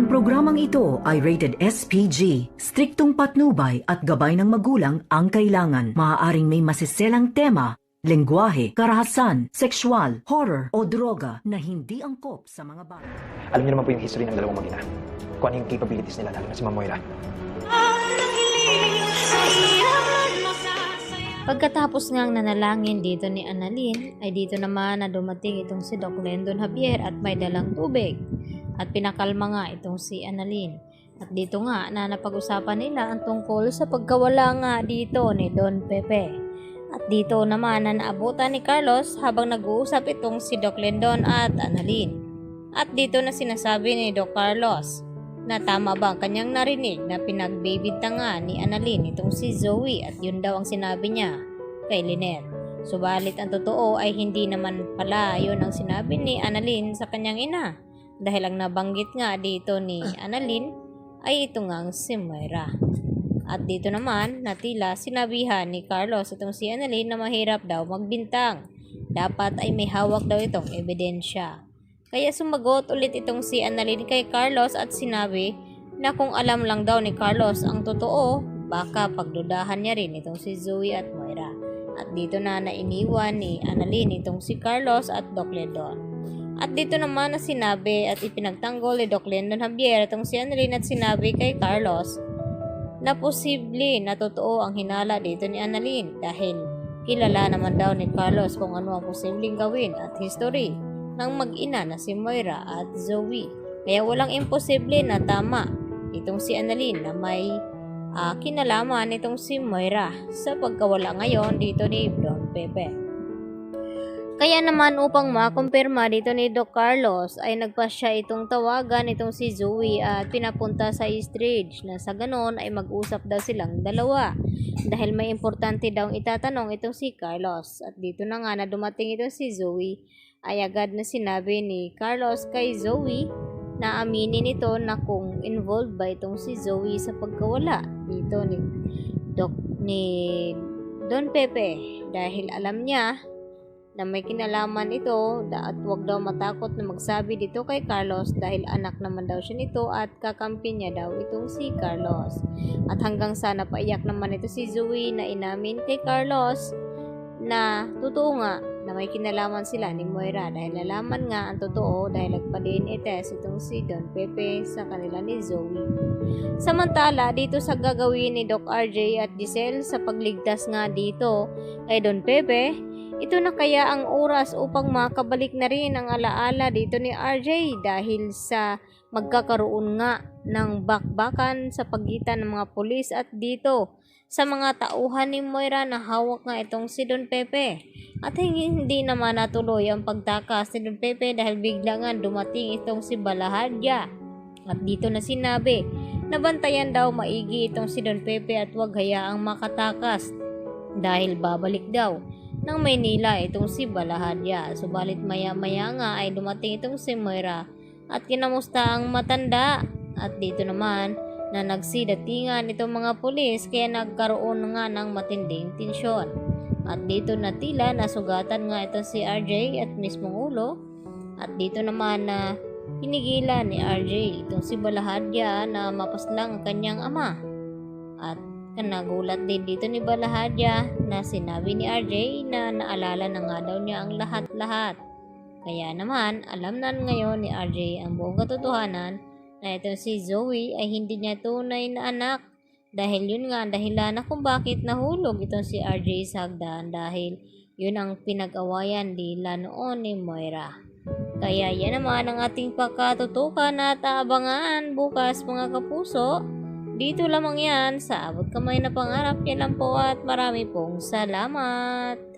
Ang programang ito ay rated SPG. Striktong patnubay at gabay ng magulang ang kailangan. Maaaring may masiselang tema, lengguwahe, karahasan, sexual, horror o droga na hindi angkop sa mga bata. Alam niyo naman po yung history ng dalawang mag-ina. Kung ano yung capabilities nila, lalo na si Ma'am Moira. Pagkatapos ngang nanalangin dito ni Annalyn, ay dito naman na dumating itong si Doc Lendon Javier at may dalang tubig. At pinakalma nga itong si Annalyn. At dito nga na napag-usapan nila ang tungkol sa pagkawala nga dito ni Don Pepe. At dito naman na naabutan ni Carlos habang nag-uusap itong si Doc Lendon at Annalyn. At dito na sinasabi ni Doc Carlos na tama ba ang kanyang narinig na pinagbibintangan ni Annalyn itong si Zoe at yun daw ang sinabi niya kay Lynette. Subalit ang totoo ay hindi naman pala yun ang sinabi ni Annalyn sa kanyang ina dahil ang nabanggit nga dito ni Annalyn ay ito ngang si Moira. At dito naman na tila sinabihan ni Carlos itong si Annalyn na mahirap daw magbintang. Dapat ay may hawak daw itong ebidensya. Kaya sumagot ulit itong si Annalyn kay Carlos at sinabi na kung alam lang daw ni Carlos ang totoo, baka pagdudahan niya rin itong si Zoe at Moira. At dito na nainiwan ni Annalyn itong si Carlos at Doc Lendon. At dito naman na sinabi at ipinagtanggol ni Doc Lendon Javier itong si Annalyn at sinabi kay Carlos na posible na totoo ang hinala dito ni Annalyn dahil kilala naman daw ni Carlos kung ano ang posibleng gawin at history ng mag-ina na si Moira at Zoe. Kaya walang imposible na tama itong si Annalyn na may kinalaman itong si Moira sa pagkawala ngayon dito ni Don Pepe. Kaya naman upang makumpirma dito ni Doc Carlos ay nagpasya itong tawagan itong si Zoe at pinapunta sa stage na sa ganon ay mag-usap daw silang dalawa dahil may importante daw itatanong itong si Carlos. At dito na nga na dumating itong si Zoe ay agad na sinabi ni Carlos kay Zoe na aminin ito na kung involved ba itong si Zoe sa pagkawala dito ni Don Pepe dahil alam niya na may kinalaman ito at wag daw matakot na magsabi dito kay Carlos dahil anak naman daw siya nito at kakampi niya daw itong si Carlos. At hanggang sa napaiyak naman ito si Zoe na inamin kay Carlos na totoo nga na may kinalaman sila ni Moira dahil nalaman nga ang totoo dahil nagpa-DNA test itong si Don Pepe sa kanila ni Zoe. Samantala dito sa gagawin ni Doc RJ at Giselle sa pagligtas nga dito kay Don Pepe, ito na kaya ang oras upang makabalik na rin ang alaala dito ni RJ dahil sa magkakaroon nga ng bakbakan sa pagitan ng mga pulis at dito sa mga tauhan ni Moira na hawak nga itong si Don Pepe. At hindi naman natuloy ang pagtakas ni Don Pepe dahil bigla nga dumating itong si Balahadya. At dito na sinabi na bantayan daw maigi itong si Don Pepe at huwag hayaang makatakas dahil babalik daw ng Maynila itong si Balahadya. Subalit maya-maya nga ay dumating itong si Moira at kinamusta ang matanda. At dito naman na nagsidatingan itong mga pulis kaya nagkaroon nga ng matinding tensyon. At dito na tila nasugatan nga ito si RJ at mismong ulo. At dito naman na pinigilan ni RJ itong si Balahadya na mapaslang ang kanyang ama. At nagulat din dito ni Balahadya na sinabi ni RJ na naalala na nga daw niya ang lahat-lahat. Kaya naman alam na ngayon ni RJ ang buong katotohanan na itong si Zoe ay hindi niya tunay na anak dahil yun nga ang dahilan na kung bakit nahulog itong si RJ sa hagdan dahil yun ang pinag-awayan nila noon ni Moira. Kaya yan naman ang ating pagkatutukan at aabangan bukas mga kapuso. Dito lamang yan sa Abot Kamay na Pangarap. Yan lang po at marami pong salamat.